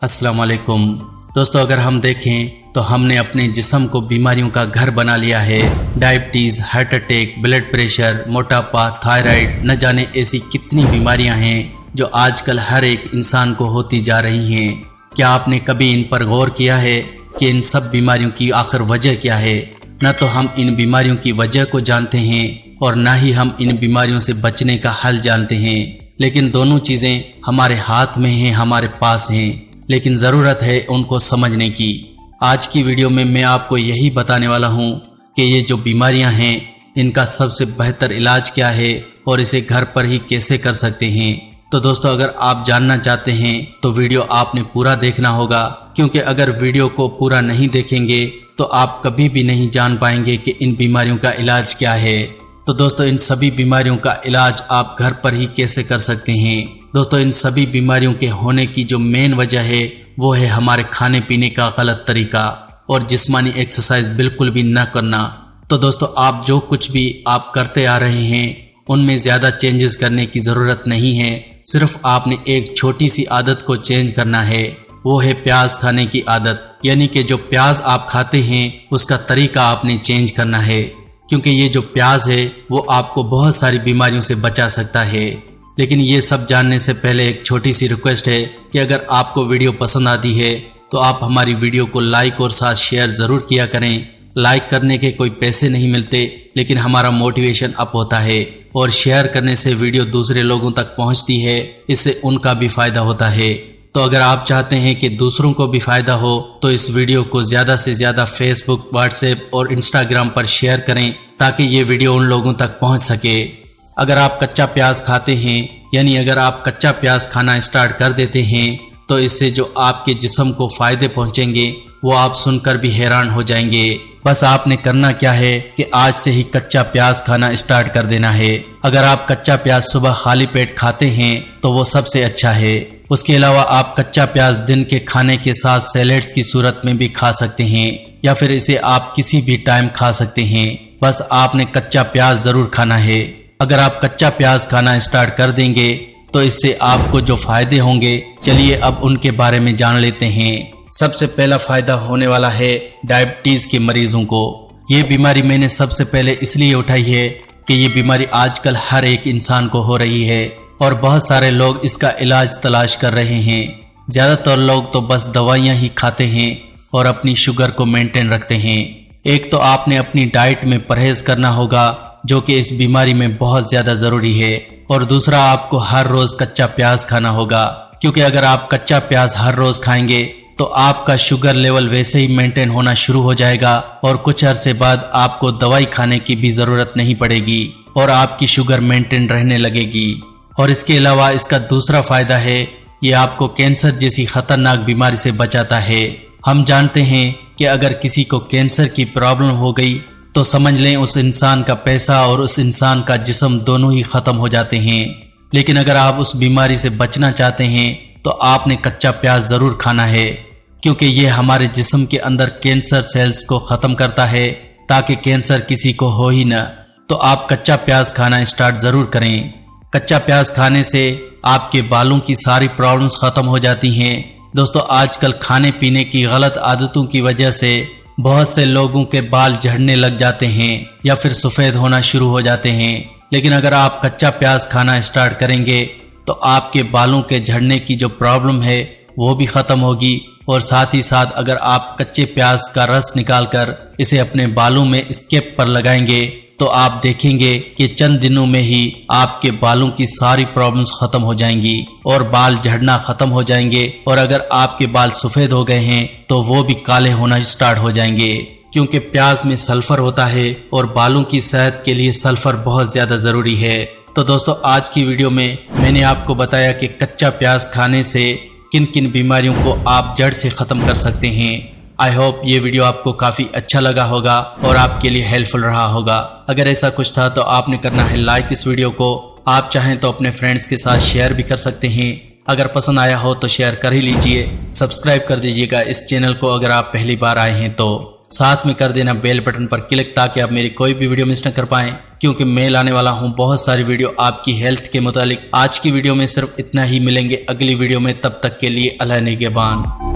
अस्सलाम वालेकुम दोस्तों, अगर हम देखें तो हमने अपने जिस्म को बीमारियों का घर बना लिया है। Diabetes, heart attack, blood pressure, मोटापा, थायराइड, न जाने ऐसी कितनी बीमारियां हैं जो आजकल हर एक इंसान को होती जा रही हैं। क्या आपने कभी इन पर गौर किया है कि इन सब बीमारियों की आखिर वजह क्या है? न तो हम इन बीमारियों की वजह को जानते हैं और न ही हम इन बीमारियों से बचने का हल जानते हैं, लेकिन दोनों चीज़ें हमारे हाथ में हैं, हमारे पास हैं, लेकिन ज़रूरत है उनको समझने की। आज की वीडियो में मैं आपको यही बताने वाला हूँ कि ये जो बीमारियाँ हैं इनका सबसे बेहतर इलाज क्या है और इसे घर पर ही कैसे कर सकते हैं। तो दोस्तों, अगर आप जानना चाहते हैं तो वीडियो आपने पूरा देखना होगा, क्योंकि अगर वीडियो को पूरा नहीं देखेंगे तो आप कभी भी नहीं जान पाएंगे कि इन बीमारियों का इलाज क्या है। तो दोस्तों, इन सभी बीमारियों का इलाज आप घर पर ही कैसे कर सकते हैं। दोस्तों, इन सभी बीमारियों के होने की जो मेन वजह है वो है हमारे खाने पीने का गलत तरीका और जिस्मानी एक्सरसाइज बिल्कुल भी न करना। तो दोस्तों, आप जो कुछ भी आप करते आ रहे हैं उनमें ज़्यादा चेंजेस करने की ज़रूरत नहीं है। सिर्फ आपने एक छोटी सी आदत को चेंज करना है, वो है प्याज खाने की आदत। यानी कि जो प्याज आप खाते हैं उसका तरीका आपने चेंज करना है, क्योंकि ये जो प्याज है वो आपको बहुत सारी बीमारियों से बचा सकता है। लेकिन ये सब जानने से पहले एक छोटी सी रिक्वेस्ट है कि अगर आपको वीडियो पसंद आती है तो आप हमारी वीडियो को लाइक और साथ शेयर ज़रूर किया करें। लाइक करने के कोई पैसे नहीं मिलते, लेकिन हमारा मोटिवेशन अप होता है, और शेयर करने से वीडियो दूसरे लोगों तक पहुंचती है, इससे उनका भी फ़ायदा होता है। तो अगर आप चाहते हैं कि दूसरों को भी फ़ायदा हो तो इस वीडियो को ज़्यादा से ज़्यादा फेसबुक, व्हाट्सएप और इंस्टाग्राम पर शेयर करें ताकि ये वीडियो उन लोगों तक पहुंच सके। अगर आप कच्चा प्याज खाते हैं, यानी अगर आप कच्चा प्याज खाना स्टार्ट कर देते हैं, तो इससे जो आपके जिस्म को फ़ायदे पहुंचेंगे वो आप सुनकर भी हैरान हो जाएंगे। बस आपने करना क्या है कि आज से ही कच्चा प्याज खाना स्टार्ट कर देना है। अगर आप कच्चा प्याज सुबह खाली पेट खाते हैं तो वो सबसे अच्छा है। उसके अलावा आप कच्चा प्याज दिन के खाने के साथ सैलेड्स की सूरत में भी खा सकते हैं, या फिर इसे आप किसी भी टाइम खा सकते हैं। बस आपने कच्चा प्याज ज़रूर खाना है। अगर आप कच्चा प्याज खाना स्टार्ट कर देंगे तो इससे आपको जो फायदे होंगे, चलिए अब उनके बारे में जान लेते हैं। सबसे पहला फायदा होने वाला है डायबिटीज़ के मरीजों को। ये बीमारी मैंने सबसे पहले इसलिए उठाई है कि ये बीमारी आजकल हर एक इंसान को हो रही है और बहुत सारे लोग इसका इलाज तलाश कर रहे हैं। ज़्यादातर लोग तो बस दवाइयाँ ही खाते हैं और अपनी शुगर को मेंटेन रखते हैं। एक तो आपने अपनी डाइट में परहेज करना होगा, जो कि इस बीमारी में बहुत ज़्यादा ज़रूरी है, और दूसरा आपको हर रोज़ कच्चा प्याज खाना होगा, क्योंकि अगर आप कच्चा प्याज हर रोज़ खाएंगे तो आपका शुगर लेवल वैसे ही मेंटेन होना शुरू हो जाएगा और कुछ अरसे बाद आपको दवाई खाने की भी ज़रूरत नहीं पड़ेगी और आपकी शुगर मेंटेन रहने लगेगी। और इसके अलावा इसका दूसरा फ़ायदा है, ये आपको कैंसर जैसी ख़तरनाक बीमारी से बचाता है। हम जानते हैं कि अगर किसी को कैंसर की प्रॉब्लम हो गई तो समझ लें उस इंसान का पैसा और उस इंसान का जिस्म दोनों ही ख़त्म हो जाते हैं। लेकिन अगर आप उस बीमारी से बचना चाहते हैं तो आपने कच्चा प्याज ज़रूर खाना है, क्योंकि ये हमारे जिस्म के अंदर कैंसर सेल्स को ख़त्म करता है ताकि कैंसर किसी को हो ही न। तो आप कच्चा प्याज खाना स्टार्ट ज़रूर करें। कच्चा प्याज खाने से आपके बालों की सारी प्रॉब्लम्स ख़त्म हो जाती हैं। दोस्तों, आजकल खाने पीने की गलत आदतों की वजह से बहुत से लोगों के बाल झड़ने लग जाते हैं या फिर सफ़ेद होना शुरू हो जाते हैं। लेकिन अगर आप कच्चा प्याज खाना स्टार्ट करेंगे तो आपके बालों के झड़ने की जो प्रॉब्लम है वो भी ख़त्म होगी, और साथ ही साथ अगर आप कच्चे प्याज का रस निकालकर इसे अपने बालों में स्केप पर लगाएंगे तो आप देखेंगे कि चंद दिनों में ही आपके बालों की सारी प्रॉब्लम्स खत्म हो जाएंगी और बाल झड़ना खत्म हो जाएंगे, और अगर आपके बाल सफ़ेद हो गए हैं तो वो भी काले होना स्टार्ट हो जाएंगे, क्योंकि प्याज में सल्फर होता है और बालों की सेहत के लिए सल्फर बहुत ज़्यादा ज़रूरी है। तो दोस्तों, आज की वीडियो में मैंने आपको बताया कि कच्चा प्याज खाने से किन किन बीमारियों को आप जड़ से ख़त्म कर सकते हैं। आई होप ये वीडियो आपको काफ़ी अच्छा लगा होगा और आपके लिए हेल्पफुल रहा होगा। अगर ऐसा कुछ था तो आपने करना है लाइक इस वीडियो को। आप चाहें तो अपने फ्रेंड्स के साथ शेयर भी कर सकते हैं। अगर पसंद आया हो तो शेयर कर ही लीजिए। सब्सक्राइब कर दीजिएगा इस चैनल को अगर आप पहली बार आए हैं तो। साथ में कर देना बेल बटन पर क्लिक ताकि आप मेरी कोई भी वीडियो मिस न कर पाएं, क्योंकि मैं लाने वाला हूं बहुत सारी वीडियो आपकी हेल्थ के मुतालिक। आज की वीडियो में सिर्फ इतना ही, मिलेंगे अगली वीडियो में, तब तक के लिए अल्लाह निगहबान।